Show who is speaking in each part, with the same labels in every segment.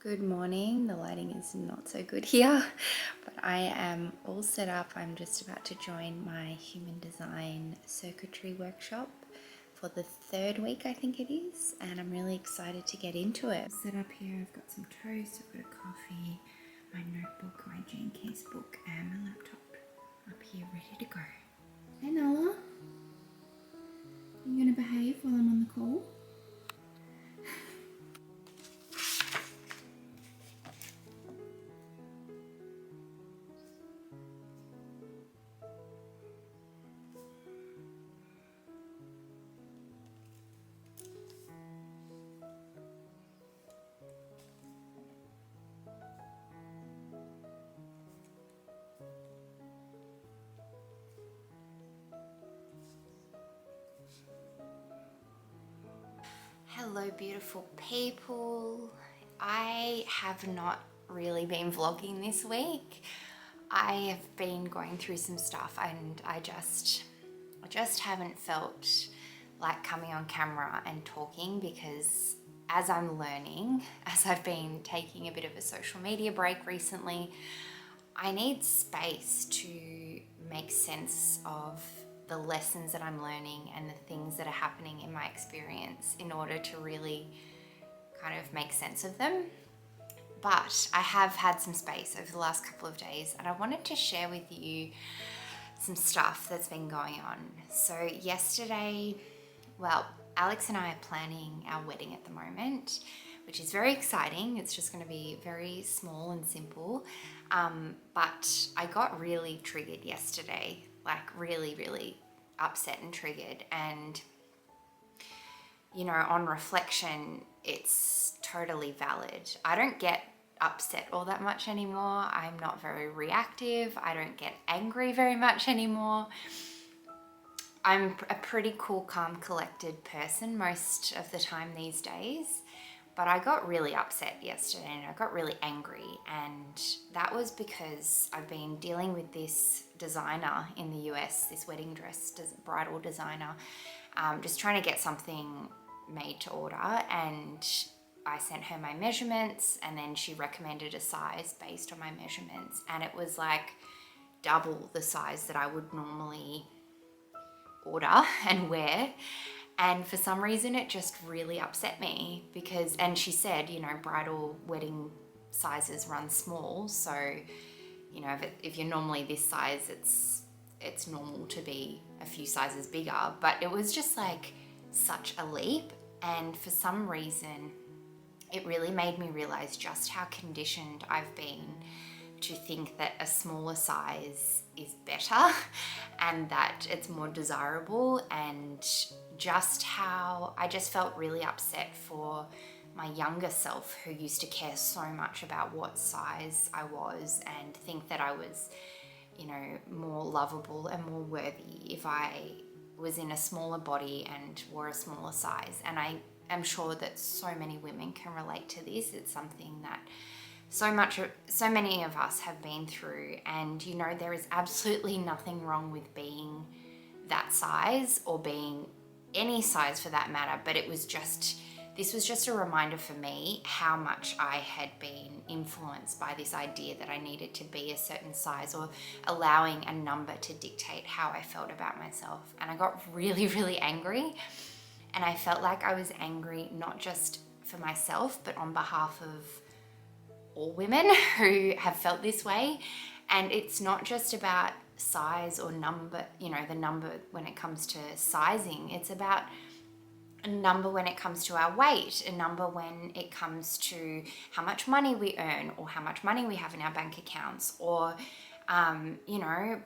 Speaker 1: Good morning. The lighting is not so good here, but I am all set up. I'm just about to join my human design circuitry workshop for the third week, I think it is, and I'm really excited to get into it. Set up here, I've got some toast, I've got a coffee, my notebook, my Jane Case book, and my laptop up here ready to go. Hey Nala, are you going to behave while I'm on the call? Hello beautiful people. I have not really been vlogging this week. I have been going through some stuff and I just haven't felt like coming on camera and talking because as I'm learning, as I've been taking a bit of a social media break recently, I need space to make sense of the lessons that I'm learning and the things that are happening in my experience in order to really kind of make sense of them. But I have had some space over the last couple of days and I wanted to share with you some stuff that's been going on. So yesterday, well, Alex and I are planning our wedding at the moment, which is very exciting. It's just going to be very small and simple. But I got really triggered yesterday, like really upset and triggered. And, you know, on reflection, it's totally valid. I don't get upset all that much anymore. I'm not very reactive. I don't get angry very much anymore. I'm a pretty cool, calm, collected person most of the time these days, but I got really upset yesterday and I got really angry, and that was because I've been dealing with this designer in the US, this wedding dress bridal designer, just trying to get something made to order, and I sent her my measurements and then she recommended a size based on my measurements, and it was like double the size that I would normally order and wear. And for some reason it just really upset me because, and she said, you know, bridal wedding sizes run small, so you know, if you're normally this size, it's normal to be a few sizes bigger. But it was just like such a leap, and for some reason it really made me realize just how conditioned I've been to think that a smaller size is better and that it's more desirable, and just how I just felt really upset for my younger self who used to care so much about what size I was and think that I was, you know, more lovable and more worthy if I was in a smaller body and wore a smaller size. And I am sure that so many women can relate to this. It's something that so many of us have been through, and you know, there is absolutely nothing wrong with being that size or being any size for that matter, but this was just a reminder for me how much I had been influenced by this idea that I needed to be a certain size, or allowing a number to dictate how I felt about myself. And I got really angry, and I felt like I was angry not just for myself but on behalf of all women who have felt this way. And it's not just about size or number, you know, the number when it comes to sizing. It's about a number when it comes to our weight, a number when it comes to how much money we earn or how much money we have in our bank accounts, or you know,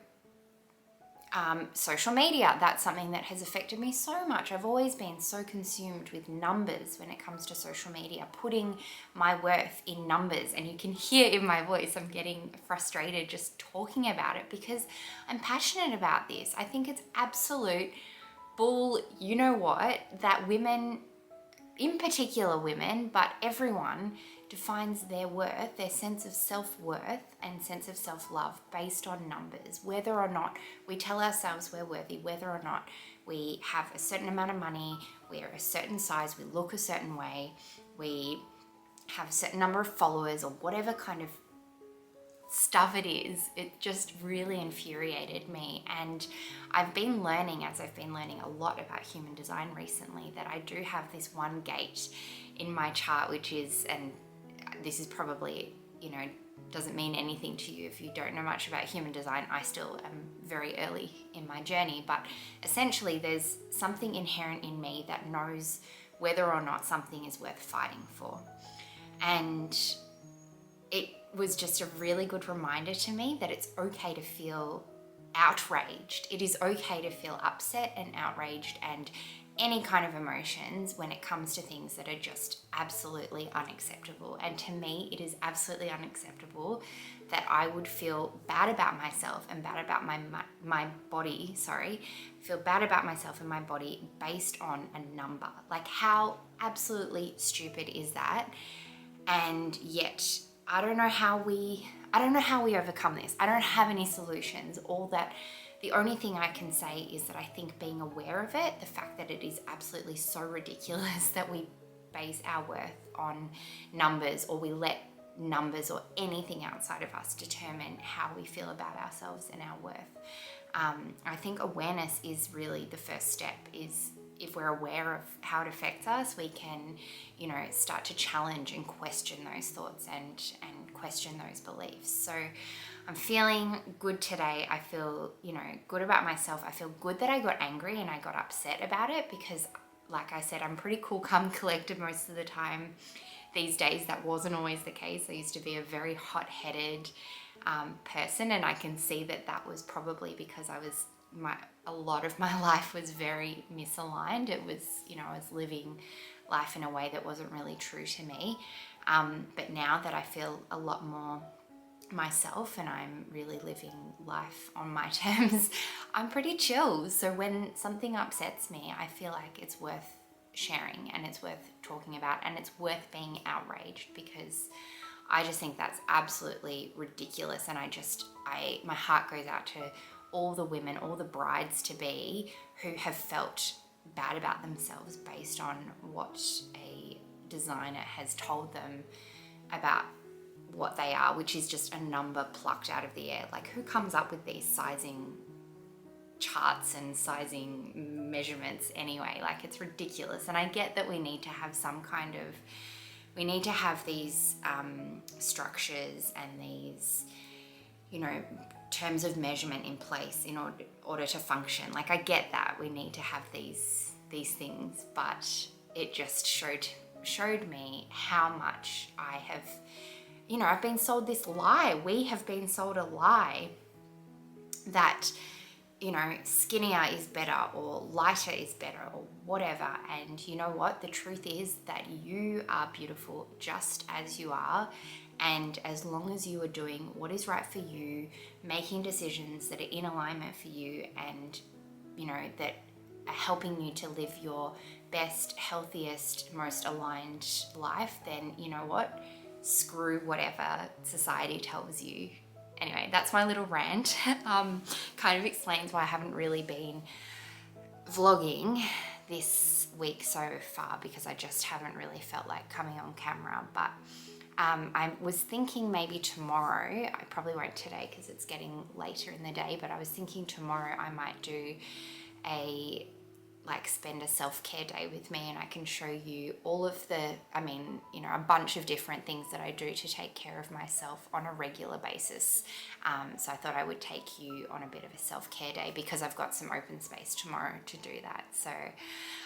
Speaker 1: social media. That's something that has affected me so much. I've always been so consumed with numbers when it comes to social media, putting my worth in numbers. And you can hear in my voice I'm getting frustrated just talking about it because I'm passionate about this. I think it's absolute bull, you know what, that women, in particular women, but everyone, defines their worth, their sense of self-worth and sense of self-love based on numbers. Whether or not we tell ourselves we're worthy, whether or not we have a certain amount of money, we're a certain size, we look a certain way, we have a certain number of followers or whatever kind of stuff it is. It just really infuriated me. And I've been learning, as I've been learning a lot about human design recently, that I do have this one gate in my chart, which is, and this is probably, doesn't mean anything to you if you don't know much about human design. I still am very early in my journey, but essentially there's something inherent in me that knows whether or not something is worth fighting for. And it was just a really good reminder to me that it's okay to feel outraged. It is okay to feel upset and outraged and any kind of emotions when it comes to things that are just absolutely unacceptable. And to me, it is absolutely unacceptable that I would feel bad about myself and bad about my body, feel bad about myself and my body based on a number. Like, how absolutely stupid is that? And yet, I don't know how we overcome this. I don't have any solutions. The only thing I can say is that I think being aware of it, the fact that it is absolutely so ridiculous that we base our worth on numbers, or we let numbers or anything outside of us determine how we feel about ourselves and our worth. I think awareness is really the first step. Is if we're aware of how it affects us, we can, start to challenge and question those thoughts and question those beliefs. So I'm feeling good today. I feel, good about myself. I feel good that I got angry and I got upset about it, because like I said, I'm pretty cool, calm, collected most of the time. These days, that wasn't always the case. I used to be a very hot-headed person, and I can see that was probably because a lot of my life was very misaligned. It was, I was living life in a way that wasn't really true to me. But now that I feel a lot more myself and I'm really living life on my terms, I'm pretty chill. So when something upsets me, I feel like it's worth sharing and it's worth talking about and it's worth being outraged, because I just think that's absolutely ridiculous. And my heart goes out to all the women, all the brides to be who have felt bad about themselves based on what a designer has told them about what they are, which is just a number plucked out of the air. Like, who comes up with these sizing charts and sizing measurements anyway? Like, it's ridiculous. And I get that we need to have these structures and these, terms of measurement in place in order to function. Like, I get that we need to have these things, but it just showed me how much I have, I've been sold this lie. We have been sold a lie that, skinnier is better or lighter is better or whatever. And you know what? The truth is that you are beautiful just as you are. And as long as you are doing what is right for you, making decisions that are in alignment for you and, that are helping you to live your best, healthiest, most aligned life, then you know what? Screw whatever society tells you. Anyway, that's my little rant. Kind of explains why I haven't really been vlogging this week so far, because I just haven't really felt like coming on camera. But I was thinking maybe tomorrow, I probably won't today because it's getting later in the day, but I was thinking tomorrow I might do spend a self-care day with me, and I can show you all of a bunch of different things that I do to take care of myself on a regular basis. So I thought I would take you on a bit of a self-care day because I've got some open space tomorrow to do that. So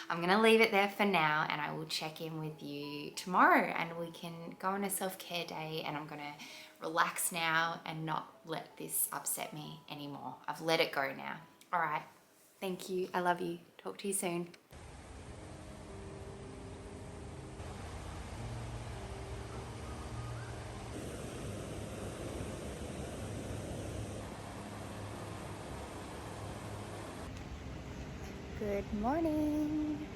Speaker 1: I'm gonna leave it there for now, and I will check in with you tomorrow and we can go on a self-care day, and I'm gonna relax now and not let this upset me anymore. I've let it go now. All right, thank you, I love you. Talk to you soon. Good morning.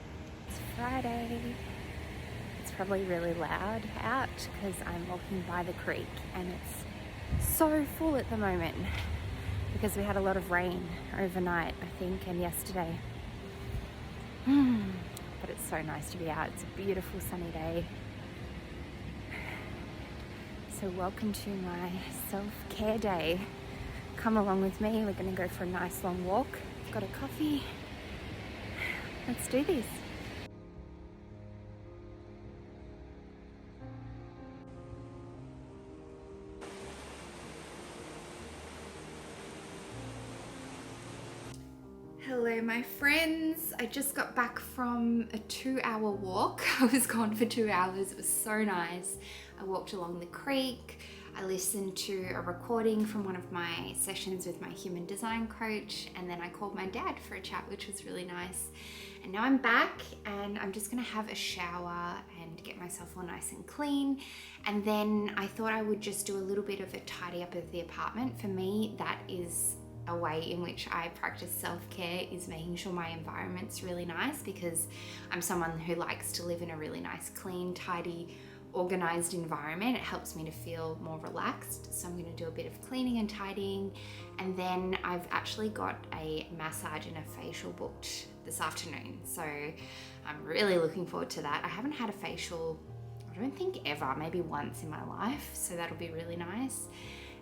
Speaker 1: It's Friday. It's probably really loud out because I'm walking by the creek and it's so full at the moment because we had a lot of rain overnight, I think, and yesterday. But it's so nice to be out. It's a beautiful sunny day. So welcome to my self-care day. Come along with me, we're gonna go for a nice long walk. I've got a coffee. Let's do this. Hello my friends, I just got back from a 2-hour walk. I was gone for 2 hours, it was so nice. I walked along the creek, I listened to a recording from one of my sessions with my human design coach, and then I called my dad for a chat, which was really nice. And now I'm back and I'm just gonna have a shower and get myself all nice and clean. And then I thought I would just do a little bit of a tidy up of the apartment. For me, that is a way in which I practice self-care, is making sure my environment's really nice, because I'm someone who likes to live in a really nice, clean, tidy, organized environment. It helps me to feel more relaxed. So I'm going to do a bit of cleaning and tidying, and then I've actually got a massage and a facial booked this afternoon. So I'm really looking forward to that. I haven't had a facial, I don't think ever, maybe once in my life. So that'll be really nice.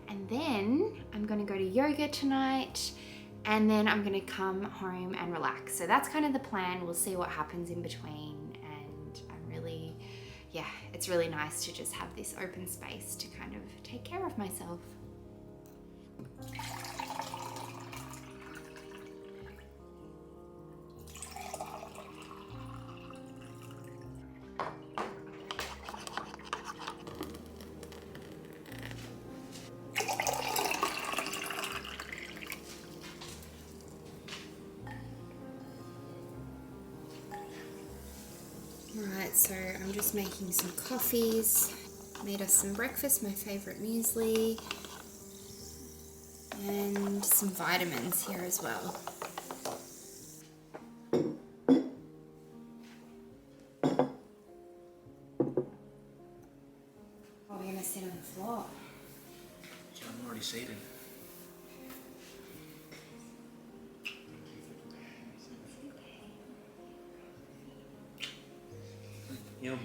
Speaker 1: And then I'm gonna go to yoga tonight, and then I'm gonna come home and relax. So that's kind of the plan. We'll see what happens in between. And I'm really, yeah, it's really nice to just have this open space to kind of take care of myself. Alright, so I'm just making some coffees, made us some breakfast, my favourite muesli, and some vitamins here as well. Oh, we're going to sit on the floor.
Speaker 2: I'm already seated. Yum.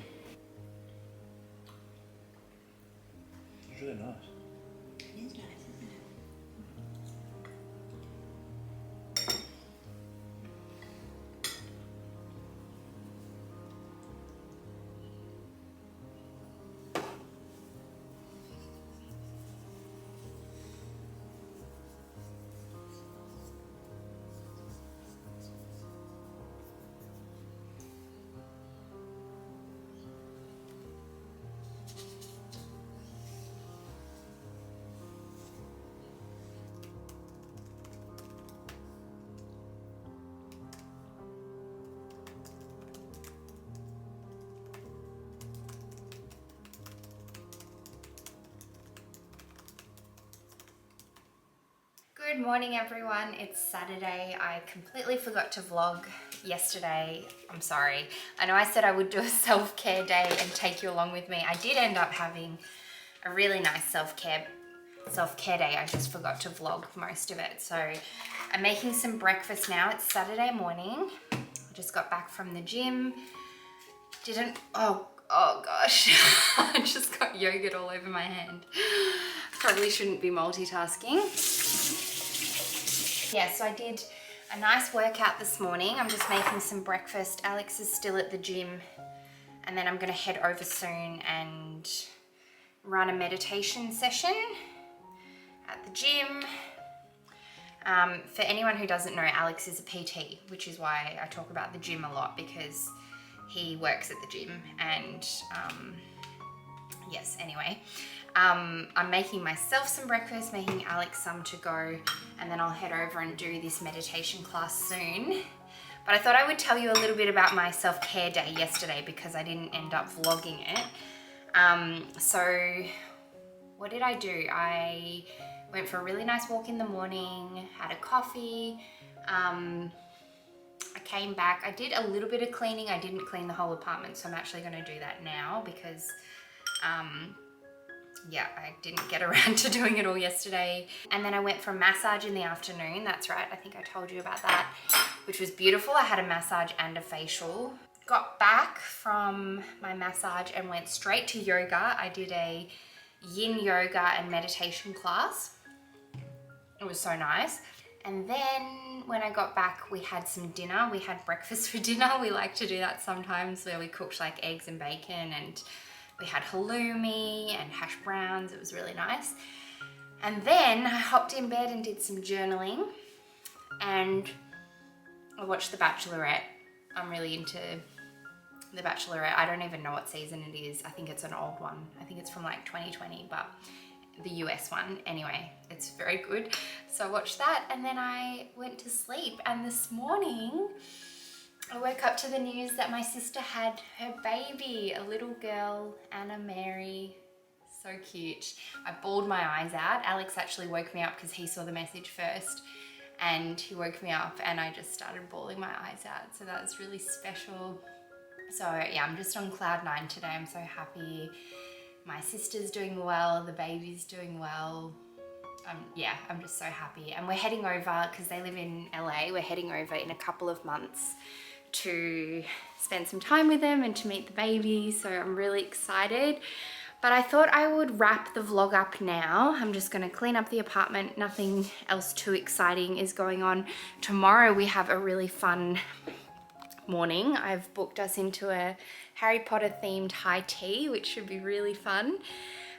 Speaker 2: It's really nice.
Speaker 1: It is nice, isn't it? Good morning everyone, it's Saturday. I completely forgot to vlog yesterday. I'm sorry. I know I said I would do a self-care day and take you along with me. I did end up having a really nice self-care day. I just forgot to vlog most of it. So I'm making some breakfast now. It's Saturday morning. I just got back from the gym. Oh gosh, I just got yogurt all over my hand. Probably shouldn't be multitasking. Yeah, so I did a nice workout this morning. I'm just making some breakfast. Alex is still at the gym, and then I'm gonna head over soon and run a meditation session at the gym. For anyone who doesn't know, Alex is a PT, which is why I talk about the gym a lot, because he works at the gym. And yes, anyway, I'm making myself some breakfast, making Alex some to go, and then I'll head over and do this meditation class soon. But I thought I would tell you a little bit about my self-care day yesterday, because I didn't end up vlogging it. So what did I do? I went for a really nice walk in the morning, had a coffee. I came back, I did a little bit of cleaning. I didn't clean the whole apartment, so I'm actually gonna do that now, because yeah, I didn't get around to doing it all yesterday. And then I went for a massage in the afternoon. That's right, I think I told you about that, which was beautiful. I had a massage and a facial. Got back from my massage and went straight to yoga. I did a yin yoga and meditation class. It was so nice. And then when I got back, we had some dinner. We had breakfast for dinner. We like to do that sometimes, where we cooked like eggs and bacon, and we had halloumi and hash browns. It was really nice. And then I hopped in bed and did some journaling, and I watched The Bachelorette. I'm really into The Bachelorette. I don't even know what season it is. I think it's an old one. I think it's from like 2020, but the US one. Anyway, it's very good. So I watched that, and then I went to sleep. And this morning I woke up to the news that my sister had her baby, a little girl, Anna Mary. So cute. I bawled my eyes out. Alex actually woke me up because he saw the message first, and he woke me up and I just started bawling my eyes out. So that was really special. So yeah, I'm just on cloud 9 today. I'm so happy. My sister's doing well, the baby's doing well. Yeah, I'm just so happy. And we're heading over, because they live in LA, we're heading over in a couple of months to spend some time with them and to meet the baby. So I'm really excited. But I thought I would wrap the vlog up now. I'm just gonna clean up the apartment. Nothing else too exciting is going on. Tomorrow we have a really fun morning. I've booked us into a Harry Potter themed high tea, which should be really fun.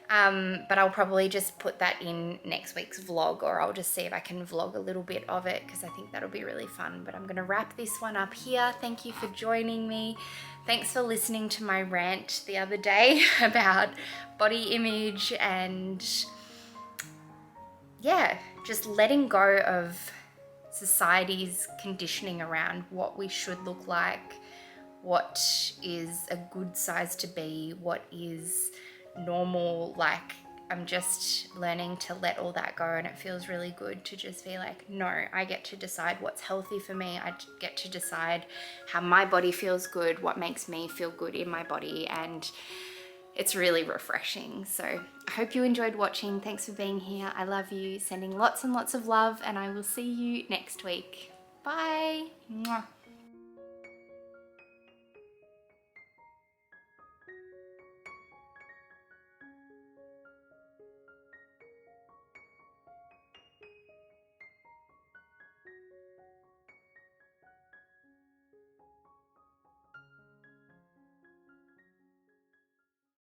Speaker 1: But I'll probably just put that in next week's vlog, or I'll just see if I can vlog a little bit of it, because I think that'll be really fun. But I'm gonna wrap this one up here. Thank you for joining me. Thanks for listening to my rant the other day about body image and yeah, just letting go of society's conditioning around what we should look like, what is a good size to be, what is normal. Like, I'm just learning to let all that go, and it feels really good to just be like, no, I get to decide what's healthy for me. I get to decide how my body feels good, what makes me feel good in my body, and it's really refreshing. So I hope you enjoyed watching. Thanks for being here. I love you. Sending lots and lots of love, and I will see you next week. Bye. Mwah.